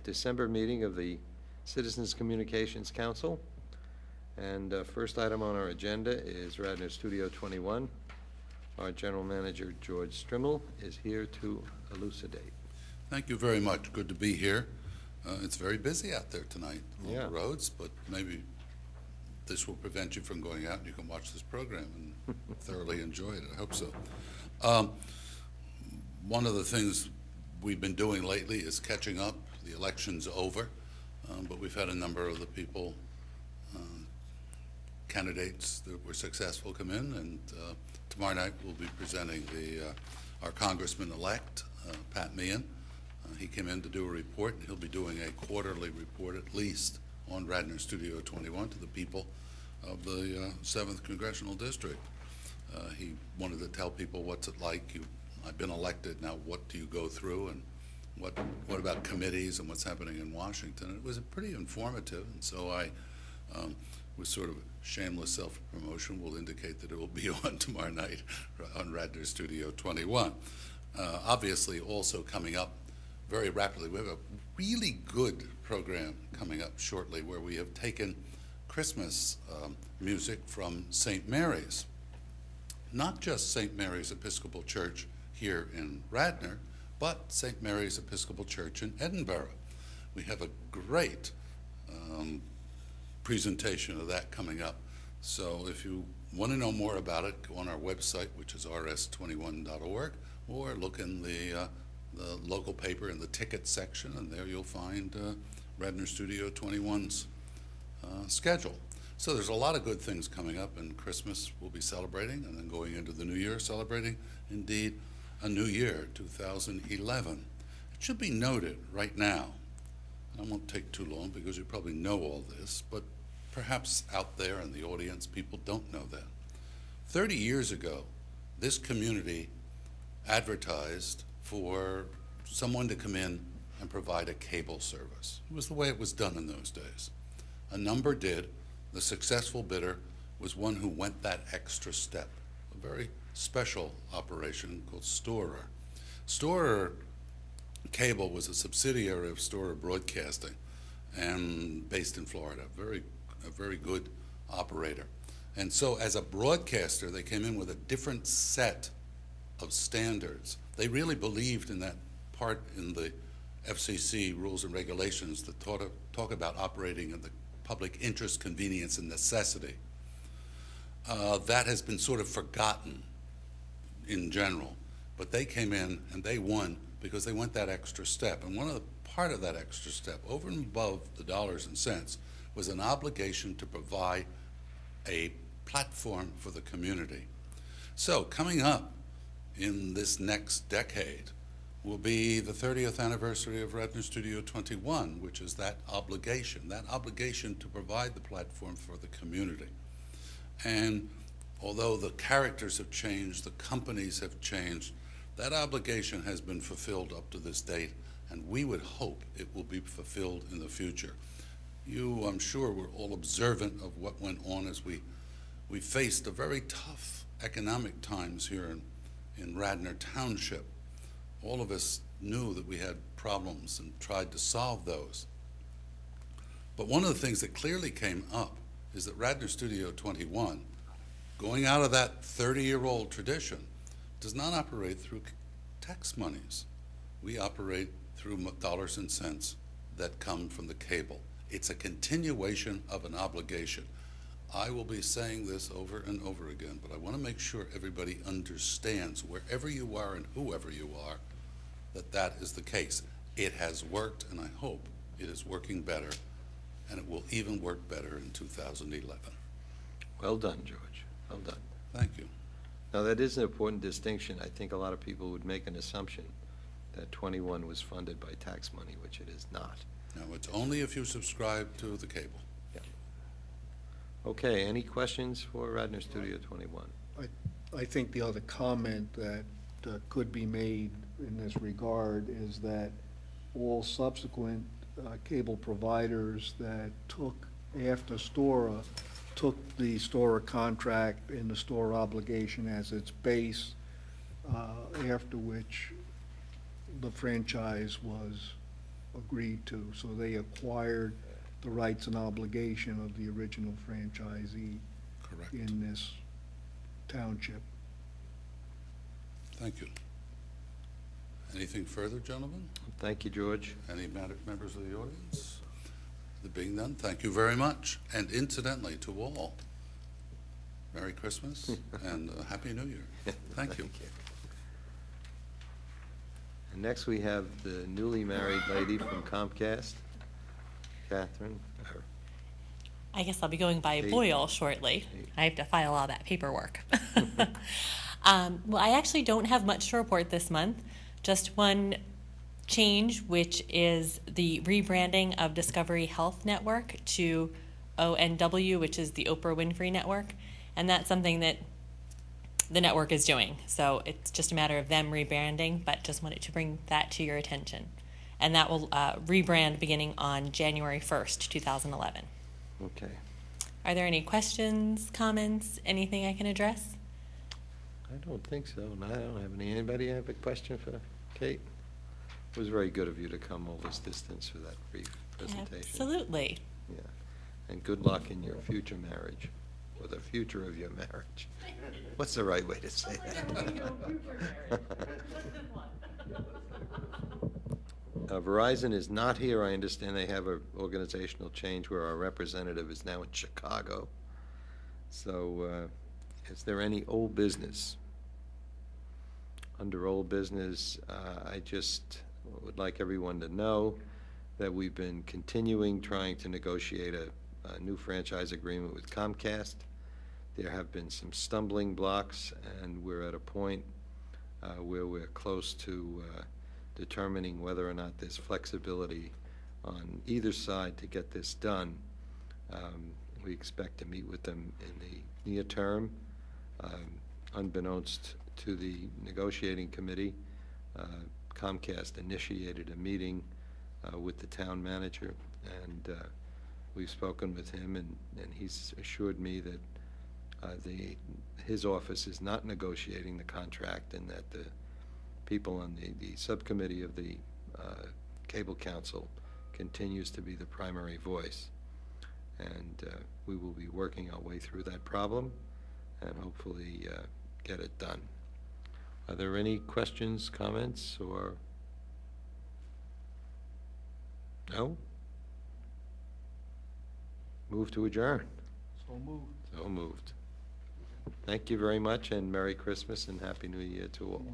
December meeting of the Citizens Communications Council. And first item on our agenda is Radnor Studio 21. Our General Manager, George Strimmel, is here to elucidate. Thank you very much. Good to be here. It's very busy out there tonight on the roads, but maybe this will prevent you from going out and you can watch this program and thoroughly enjoy it. I hope so. One of the things we've been doing lately is catching up. The election's over, but we've had a number of the people, candidates that were successful come in, and tomorrow night we'll be presenting our Congressman-elect, Pat Meehan. He came in to do a report, and he'll be doing a quarterly report at least on Radnor Studio 21 to the people of the 7th Congressional District. He wanted to tell people what's it like. I've been elected, now what do you go through, and what about committees and what's happening in Washington? It was pretty informative, and so I, with sort of shameless self-promotion, will indicate that it will be on tomorrow night on Radnor Studio 21. Obviously, also coming up very rapidly, we have a really good program coming up shortly where we have taken Christmas music from St. Mary's. Not just St. Mary's Episcopal Church here in Radnor, but St. Mary's Episcopal Church in Edinburgh. We have a great presentation of that coming up. So if you want to know more about it, go on our website, which is rs21.org, or look in the local paper in the ticket section, and there you'll find Radnor Studio 21's schedule. So there's a lot of good things coming up, and Christmas we'll be celebrating, and then going into the new year, celebrating indeed a new year, 2011. It should be noted right now, and I won't take too long because you probably know all this, but perhaps out there in the audience people don't know that. 30 years ago, this community advertised for someone to come in and provide a cable service. It was the way it was done in those days. A number did. The successful bidder was one who went that extra step, a very special operation called Storer. Storer Cable was a subsidiary of Storer Broadcasting and based in Florida, a very good operator. And so as a broadcaster, they came in with a different set of standards. They really believed in that part in the FCC rules and regulations that talk about operating in the public interest, convenience, and necessity. That has been sort of forgotten in general, but they came in and they won because they went that extra step. And part of that extra step, over and above the dollars and cents, was an obligation to provide a platform for the community. So coming up in this next decade will be the 30th anniversary of Radnor Studio 21, which is that obligation to provide the platform for the community. And although the characters have changed, the companies have changed, that obligation has been fulfilled up to this date, and we would hope it will be fulfilled in the future. You, I'm sure, were all observant of what went on as we faced a very tough economic times here in Radnor Township. All of us knew that we had problems and tried to solve those. But one of the things that clearly came up is that Radnor Studio 21, going out of that 30-year-old tradition, does not operate through tax monies. We operate through dollars and cents that come from the cable. It's a continuation of an obligation. I will be saying this over and over again, but I want to make sure everybody understands, wherever you are and whoever you are, that is the case. It has worked, and I hope it is working better, and it will even work better in 2011. Well done, George. Well done. Thank you. Now, that is an important distinction. I think a lot of people would make an assumption that 21 was funded by tax money, which it is not. No, it's only if you subscribe to the cable. Yeah. Okay, any questions for Radnor Studio 21? I think the other comment that could be made in this regard is that all subsequent cable providers that took after Storer took the Storer contract and the Storer obligation as its base, after which the franchise was agreed to. So they acquired the rights and obligation of the original franchisee Correct. in this township. Thank you. Anything further, gentlemen? Thank you, George. Any members of the audience? There being none, thank you very much. And incidentally, to all, Merry Christmas and Happy New Year. Thank you. And next, we have the newly married lady from Comcast, Catherine. I guess I'll be going by Eight. Boyle shortly. Eight. I have to file all that paperwork. Well, I actually don't have much to report this month. Just one change, which is the rebranding of Discovery Health Network to ONW, which is the Oprah Winfrey Network. And that's something that the network is doing. So it's just a matter of them rebranding, but just wanted to bring that to your attention. And that will rebrand beginning on January 1st, 2011. Okay. Are there any questions, comments, anything I can address? I don't think so. No, I don't have any. Anybody have a question for Kate? It was very good of you to come all this distance for that brief presentation. Absolutely. Yeah. And good luck in your future marriage, or the future of your marriage. What's the right way to say that? Verizon is not here. I understand they have an organizational change where our representative is now in Chicago. So is there any old business? Under old business, I just would like everyone to know that we've been continuing trying to negotiate a new franchise agreement with Comcast. There have been some stumbling blocks, and we're at a point where we're close to determining whether or not there's flexibility on either side to get this done. We expect to meet with them in the near term. Unbeknownst to the negotiating committee, Comcast initiated a meeting with the town manager, and we've spoken with him, and he's assured me that his office is not negotiating the contract, and that the people on the subcommittee of the Cable Council continues to be the primary voice. And we will be working our way through that problem and hopefully get it done. Are there any questions, comments, or? No? Move to adjourn. So moved. So moved. Thank you very much, and Merry Christmas and Happy New Year to all.